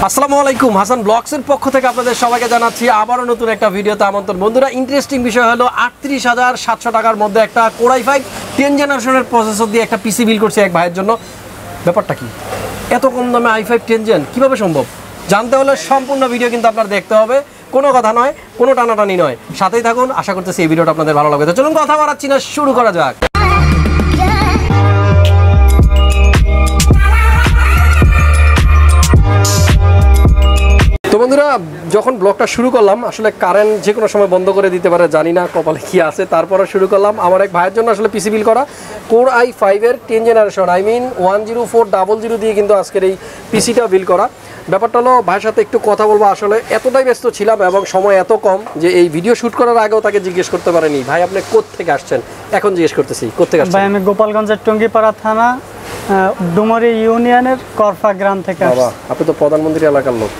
আসসালামু আলাইকুম, হাসান ব্লগসের পক্ষ থেকে আপনাদের সবাইকে জানাচ্ছি আবারও নতুন একটা ভিডিওতে আমন্ত্রণ। বন্ধুরা, ইন্টারেস্টিং বিষয় হলো ৩৮,৭০০ টাকার মধ্যে একটা Core i5 10 জেনারেশনের প্রসেসর দিয়ে একটা পিসি বিল করছে এক ভাইয়ের জন্য। ব্যাপারটা কি, এত কম দামে i5 10 জেন কীভাবে সম্ভব? জানতে হলে সম্পূর্ণ ভিডিও কিন্তু আপনার দেখতে হবে, কোনো কথা নয়, কোনো টানাটানি নয়, সাথেই থাকুন। আশা করতেছি এই ভিডিওটা আপনাদের ভালো লাগবে। তো চলুন কথা বাড়াচ্ছি না, শুরু করা যাক। তো বন্ধুরা, যখন ব্লগটা শুরু করলাম, আসলে কারেন্ট যে কোনো সময় বন্ধ করে দিতে পারে, জানি না কপালে কি আছে, তারপরে শুরু করলাম। আমার এক ভাইয়ের জন্য আসলে পিসি বিল করা Core i5 এর 10 জেনারেশন, 10400 দিয়ে কিন্তু আজকের এই পিসিটা বিল করা। ব্যাপারটা হলো, ভাইয়ের সাথে একটু কথা বলবো। আসলে এতটাই ব্যস্ত ছিলাম এবং সময় এত কম যে এই ভিডিও শ্যুট করার আগেও তাকে জিজ্ঞেস করতে পারেনি, ভাই আপনি কোত্থেকে আসছেন। এখন জিজ্ঞেস করতেছি, কোত্থেকে আসছেন? ভাই আমি গোপালগঞ্জের টঙ্গিপাড়া থানা ডুমরি ইউনিয়নের করফা গ্রাম থেকে আসছি। আপনি তো প্রধানমন্ত্রী এলাকার লোক।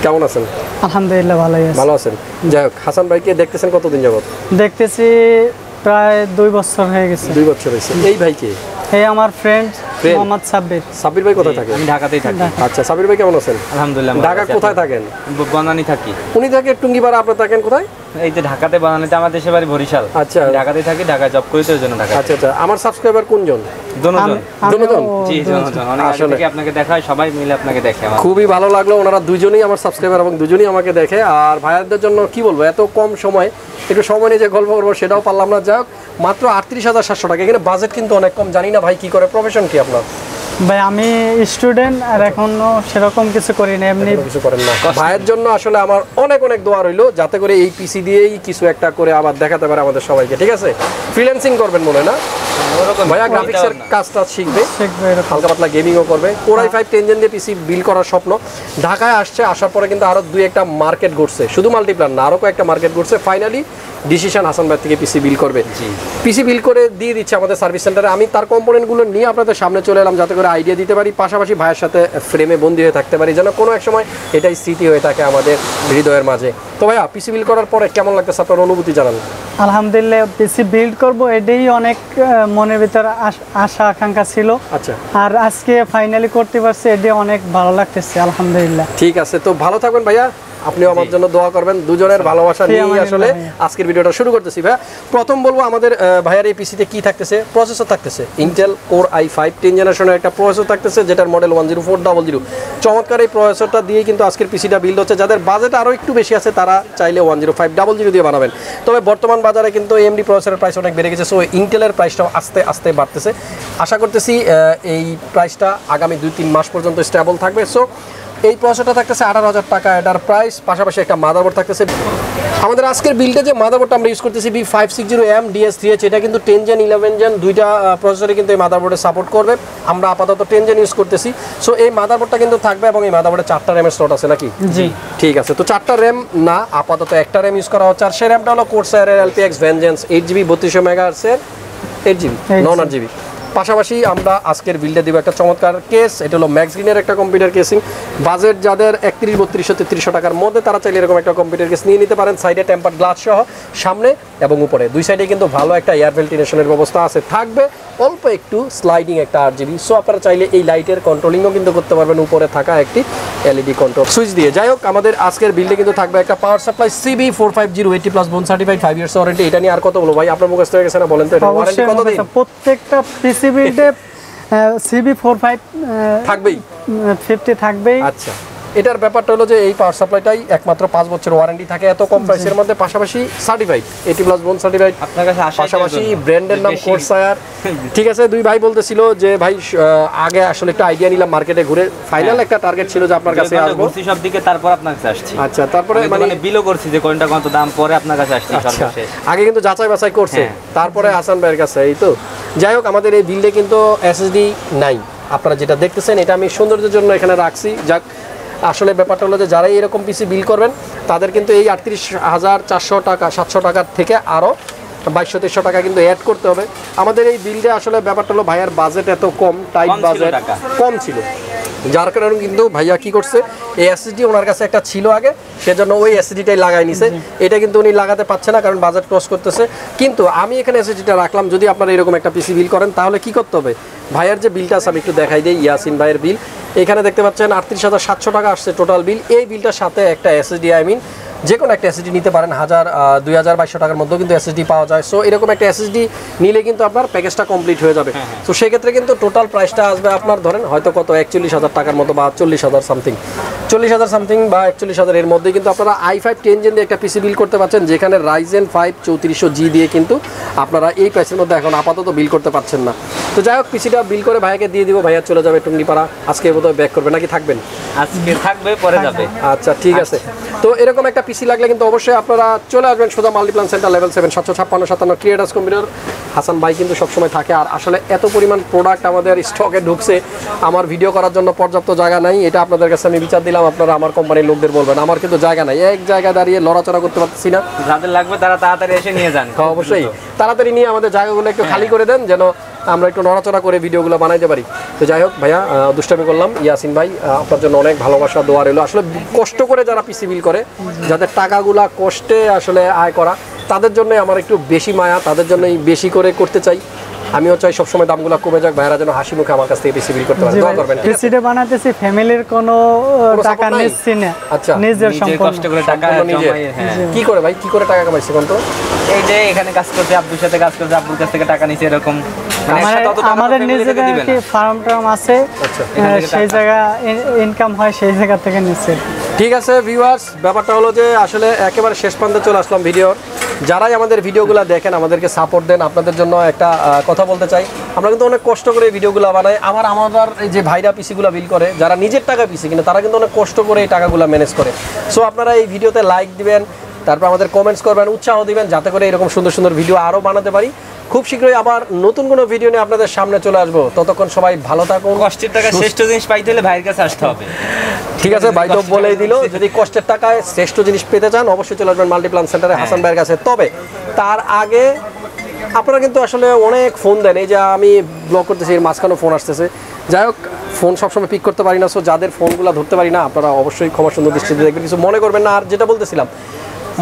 কেমন আছেন? আলহামদুলিল্লাহ ভালোই আছি। ভালো আছেন। যাই হোক, হাসান ভাইকে দেখতেছেন কতদিন যাবত? দেখতেছি প্রায় 2 বছর হয়ে গেছে। 2 বছর হয়েছে। এই ভাইকে? এই আমার ফ্রেন্ড মোহাম্মদ সাব্বির। সাব্বির ভাই কোথায় থাকেন? আমি ঢাকাতেই থাকি। আচ্ছা, সাব্বির ভাই কেমন আছেন? আলহামদুলিল্লাহ। ঢাকা কোথায় থাকেন? বনানী থাকি। উনি থাকে টুঙ্গিপাড়া, আপনি থাকেন কোথায়? এই যে ঢাকাতে, বনানীতে আমার দেশের বাড়ি বরিশাল। আচ্ছা, ঢাকাতেই থাকি, ঢাকা জব করি তো ওই জন্য ঢাকা। আচ্ছা আচ্ছা। আমার সাবস্ক্রাইবার কোনজন? দুজন। জি, দুজন। অনেক আগে আসলে থেকে আপনাকে দেখা হয়, সবাই মিলে আপনাকে দেখে। আমার খুবই ভালো লাগলো, ওনারা দুজনেই আমার সাবস্ক্রাইবার এবং দুজনেই আমাকে দেখে। আর ভাইয়াদের জন্য কি বলবো, এত কম সময় একটু সময় নিয়ে যে গল্প করবো সেটাও পারলাম না। যাই হোক, মাত্র ৩৮,৭০০ টাকা। এখানে বাজেট কিন্তু অনেক কম। জানি না ভাই কি করে, প্রফেশন কি আপনার? ভাই আমি স্টুডেন্ট, আর এখনো সেরকম কিছু করি না, এমনি কিছু করেন না। ভাইয়ের জন্য আসলে আমার অনেক অনেক দোয়া রইলো, যাতে করে এই পিসি দিয়েই কিছু একটা করে আবার দেখাতে পারে আমাদের সবাইকে। ঠিক আছে? ফ্রিল্যান্সিং করবেন মনে হয় না ভাইয়া? গ্রাফিক্সের কাজটা শিখবে, হালকা পাতলা গেমিংও করবে। Core i5 10 জেন দিয়ে পিসি বিল করার স্বপ্ন। ঢাকায় আসছে, আসার পরে কিন্তু আরও 2-1টা মার্কেট ঘুরছে, শুধু মাল্টিপ্ল্যান না, আরও কয়েকটা মার্কেট ঘুরছে। ফাইনালি ডিসিশন হাসান ভাই থেকে পিসি বিল করবে। পিসি বিল করে দিয়ে দিচ্ছে আমাদের সার্ভিস সেন্টারে। আমি তার কম্পোনেন্টগুলো নিয়ে আপনাদের সামনে চলে এলাম, যাতে করে আইডিয়া দিতে পারি, পাশাপাশি ভাইয়ের সাথে ফ্রেমে বন্দি হয়ে থাকতে পারি, যেন কোনো এক সময় এটাই স্মৃতি হয়ে থাকে আমাদের হৃদয়ের মাঝে। তো ভাইয়া, পিসি বিল করার পরে কেমন লাগতেছে, আপনার অনুভূতি জানান। আলহামদুলিল্লাহ, পিসি বিল্ড করব এটাই অনেক মনের ভিতরে আশা আকাঙ্ক্ষা ছিল। আচ্ছা, আর আজকে ফাইনালি করতে পারছি, এটাই অনেক ভালো লাগতেছে। আলহামদুলিল্লাহ। ঠিক আছে, তো ভালো থাকবেন ভাইয়া, আপনিও আমার জন্য দোয়া করবেন। দুজনের ভালোবাসা নিয়ে আসলে আজকের ভিডিওটা শুরু করতেছি। ভাইয়া, প্রথম বলবো আমাদের ভাইয়ার এই পিসিতে কি থাকতেছে? প্রসেসর থাকতেছে ইন্টেল Core i5 10 জেনারেশনের একটা প্রসেসর থাকতেছে, যেটার মডেল 10400। চমৎকার এই প্রসেসরটা দিয়ে কিন্তু আজকের পিসিটা বিল্ড হচ্ছে। যাদের বাজেট আরও একটু বেশি আছে তারা চাইলে 10500 দিয়ে বানাবেন। তবে বর্তমান বাজারে কিন্তু AMD প্রসেসরের প্রাইস অনেক বেড়ে গেছে, সো ইন্টেলের প্রাইসটাও আস্তে আস্তে বাড়তেছে। আশা করতেছি এই প্রাইসটা আগামী 2-3 মাস পর্যন্ত স্টেবল থাকবে। সো এই প্রসেসরটা থাকতেছে 18,000 টাকা এটার প্রাইস, পাশাপাশি একটা মাদারবোর্ড থাকতেছে। আমাদের আজকের বিল্ডে যে মাদারবোর্ডটা আমরা ইউজ করতেছি B560M DS3H, এটা কিন্তু 10 জেন 11 জেন দুইটা প্রসেসরে কিন্তু এই মাদারবোর্ডে সাপোর্ট করবে। আমরা আপাতত 10 জেন ইউজ করতেছি। সো এই মাদারবোর্ডটা কিন্তু থাকবে এবং এই মাদারবোর্ডে 4টা র্যামের স্লট আছে নাকি? জি, ঠিক আছে। তো 4টা র্যাম না, আপাতত একটা র্যাম ইউজ করা হচ্ছে। আর সেই র্যামটা হলো Corsair LPX Vengeance 8GB 3200 MHz 8GB 9GB। পাশাপাশি আমরা আজকের বিল্ডে দিব একটা চমৎকার কেস, এটা হলো ম্যাক্স গ্রিনের একটা কম্পিউটার কেসিং। বাজেট যাদের 31-32-3300 টাকার মধ্যে, তারা চাইলে এরকম একটা কম্পিউটার কেস নিয়ে নিতে পারেন। সাইডে টেম্পার গ্লাস সহ, সামনে এবং উপরে দুই সাইডে কিন্তু ভালো একটা এয়ার ভেন্টিলেশনের ব্যবস্থা আছে। থাকবে অল্প একটু স্লাইডিং একটা 8GB। সো আপনারা চাইলে এই লাইটের কন্ট্রোলিংও কিন্তু করতে পারবেন উপরে থাকা একটি LED কন্ট্রোল সুইচ দিয়ে। যাই হোক, আমাদের আজকের বিল্ডে কিন্তু থাকবে একটা পাওয়ার সাপ্লাই CB450 80+ বোন সার্টিফাইড 5 ইয়ার্স ওয়ারেন্টি। এটা নিয়ে আর কত বলবো ভাই, আপনার মুখস্থ হয়ে গেছে না? বলেন তো, এটা ওয়ারেন্টি কত দিন? প্রত্যেকটা পিসি বিল্ডে CB45 থাকবেই, 50 থাকবেই। আচ্ছা, এটার ব্যাপারটা হলো যে এই পাওয়ার সাপ্লাইটাই একমাত্র 5 বছর ওয়ারেন্টি থাকে এত কম প্রাইসের মধ্যে, পাশাপাশি সার্টিফাইড 80+ বোন সার্টিফাইড, আপনার কাছে পাশাপাশি ব্র্যান্ডের নাম Corsair। ঠিক আছে, দুই ভাই বলতেছিল যে ভাই আগে আসলে একটা আইডিয়া নিলাম মার্কেটে ঘুরে, ফাইনাল একটা টার্গেট ছিল যে আপনার কাছে আসবো সব দিকে, তারপর আপনার কাছে আসছি। আচ্ছা, তারপরে মানে বিলও করছি যে কোনটা কত দাম, পরে আপনার কাছে আসছি। সর্বশেষ আগে কিন্তু যাচাই বাছাই করছে, তারপরে হাসান ভাইয়ের কাছে। এই তো, যাই হোক, আমাদের এই বিল্ডে কিন্তু SSD নাই। আপনারা যেটা দেখতেছেন এটা আমি সৌন্দর্যের জন্য এখানে রাখছি। যাক, আসলে ব্যাপারটা হলো যে যারাই এরকম পিসি বিল করবেন তাদের কিন্তু এই 38,400 টাকা 700 টাকার থেকে আরও 2200-2300 টাকা কিন্তু অ্যাড করতে হবে আমাদের এই বিল্ডে। আসলে ব্যাপারটা হলো ভাইয়ার বাজেট এত কম, টাইট বাজেট কম ছিল, যার কারণে কিন্তু ভাইয়া কি করছে, এই এসএসডি ওনার কাছে একটা ছিল আগে, সেজন্য ওই এসএসডিটাই লাগাই নিছে। এটা কিন্তু উনি লাগাতে পারছে না কারণ বাজেট ক্রস করতেছে। কিন্তু আমি এখানে এসএসডিটা রাখলাম, যদি আপনারা এরকম একটা পিসি বিল করেন তাহলে কি করতে হবে, ভাইয়ের যে বিলটা আছে আমি একটু দেখাই দিই, ইয়াসিন ভাইয়ের বিল এখানে দেখতে পাচ্ছেন 38,700 টাকা আসছে টোটাল বিল। এই বিলটার সাথে একটা এসএসডি, যে কোনো একটা এসএসডি নিতে পারেন, 2,200 টাকার মধ্যেও কিন্তু এসএসডি পাওয়া যায়। সো এরকম একটা এসএসডি নিলে কিন্তু আপনার প্যাকেজটা কমপ্লিট হয়ে যাবে। তো সেক্ষেত্রে কিন্তু টোটাল প্রাইসটা আসবে আপনার ধরেন হয়তো কত 41,000 টাকার মতো বা 40,000 সামথিং, 40,000 সামথিং বা 41,000 এর মধ্যেই কিন্তু আপনারা i5 10 জেন দিয়ে একটা পিসি বিল করতে পারছেন, যেখানে Ryzen 5 3400G দিয়ে কিন্তু আপনারা এই প্রাইসের মধ্যে এখন আপাতত বিল করতে পারছেন না। তো যাই হোক পিসিটা বিল করে ভাইয়াকে দিয়ে দিব, ভাইয়া চলে যাবে টুঙ্গিপাড়া। আজকে বোধহয় ব্যাক করবে নাকি থাকবেন? আজকে থাকবে, পরে যাবে। আচ্ছা ঠিক আছে। তো এরকম একটা পিসি লাগলে কিন্তু অবশ্যই আপনারা চলে আসবেন সোজা Multiplan Center level 7 75657 Creatus computer. Hasan ভাই কিন্তু সবসময় থাকে। আর আসলে এত পরিমাণ প্রোডাক্ট আমাদের স্টকে ঢুকছে, আমার ভিডিও করার জন্য পর্যাপ্ত জায়গা নাই। এটা আপনাদের কাছে আমি বিচার দিলাম, আপনারা আমার কোম্পানির লোকদের বলবেন। আমার কিন্তু জায়গা নাই, এক জায়গায় দাঁড়িয়ে লড়াচড়া করতে পারছি না। যাদের লাগবে তারা তাড়াতাড়ি এসে নিয়ে যান। অবশ্যই তাড়াতাড়ি নিয়ে আমাদের জায়গাগুলো একটু খালি করে দেন, যেন আমরা একটু নড়াচড়া করে ভিডিওগুলো বানাইতে পারি। তো যাই হোক ভাইয়া, দুষ্টামি করলাম। ইয়াসিন ভাই আপনার জন্য অনেক ভালোবাসা দোয়া রইল। আসলে কষ্ট করে যারা পিসি বিল করে, যাদের টাকাগুলা কষ্টে আসলে আয় করা, তাদের জন্য আমার একটু বেশি মায়া, তাদের জন্যই বেশি করে করতে চাই। আমিও চাই সবসময় দামগুলো কমে যাক, ভাইরা যেন হাসি মুখে আমার কাছ থেকে পিসি বিল করতে পারে। দোয়া করবেন। পিসিটা বানাতেছি ফ্যামিলির কোনো টাকা নিচ্ছি না, আচ্ছা নিজের সম্পূর্ণ কষ্ট করে টাকা জমাই। কি করে ভাই, কি করে টাকা কামাইছে কোন? তো এই যে এখানে কাজ করতে, আব্বুর সাথে কাজ করতে, আব্বুর কাছ থেকে টাকা নিছে এরকম। আমাদের নিজেদের কি ফার্ম টার্ম আছে, সেই জায়গা ইনকাম হয়, সেই জায়গা থেকে নিচ্ছে। ঠিক আছে ভিউয়ার্স, ব্যাপারটা হলো যে আসলে একেবারে শেষ প্রান্তে চলে আসলাম ভিডিওর। যারাই আমাদের ভিডিওগুলো দেখেন, আমাদেরকে সাপোর্ট দেন, আপনাদের জন্য একটা কথা বলতে চাই, আমরা কিন্তু অনেক কষ্ট করে ভিডিওগুলো বানাই। আমাদের এই যে ভাইরা পিসিগুলো বিল করে, যারা নিজের টাকা পিসি কিনে, তারা কিন্তু অনেক কষ্ট করে এই টাকাগুলো ম্যানেজ করে। সো আপনারা এই ভিডিওতে লাইক দিবেন, তারপর আমাদের কমেন্টস করবেন, উৎসাহ দিবেন, যাতে করে এরকম সুন্দর সুন্দর ভিডিও আরও বানাতে পারি। খুব শীঘ্রই আবার নতুন কোনো ভিডিও নিয়ে আপনাদের সামনে চলে আসবো। ততক্ষণ সবাই ভালো থাকুন। কষ্টের টাকা শ্রেষ্ঠ জিনিস পাইতে হলে ভাইয়ের কাছে আসতে হবে। ঠিক আছে, ভাই তো বলেই দিল, যদি কষ্টের টাকায় শ্রেষ্ঠ জিনিস পেতে চান অবশ্যই চলে আসবেন মাল্টিপ্লান সেন্টারে হাসান ভাইয়ের কাছে। তবে তার আগে আপনারা কিন্তু আসলে অনেক ফোন দেন, এই যে আমি ব্লগ করতেছি এর মাঝখানেও ফোন আসতেছে। যাই হোক, ফোন সবসময় পিক করতে পারি না। সো যাদের ফোনগুলো ধরতে পারি না, আপনারা অবশ্যই ক্ষমা সুন্দর দৃষ্টিতে দেখবেন, কিছু মনে করবেন না। আর যেটা বলতেছিলাম,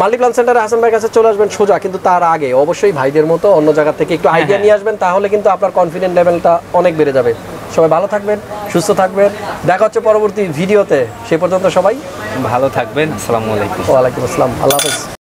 মাল্টিপ্লান সেন্টারে হাসান ভাইয়ের কাছে চলে আসবেন সোজা, কিন্তু তার আগে অবশ্যই ভাইদের মতো অন্য জায়গা থেকে একটু আইডিয়া নিয়ে আসবেন, তাহলে কিন্তু আপনার কনফিডেন্ট লেভেলটা অনেক বেড়ে যাবে। সবাই ভালো থাকবেন, সুস্থ থাকবেন, দেখা হচ্ছে পরবর্তী ভিডিওতে। সেই পর্যন্ত সবাই ভালো থাকবেন। আসসালামু আলাইকুম। ওয়ালাইকুম আসসালাম, আল্লাহ হাফেজ।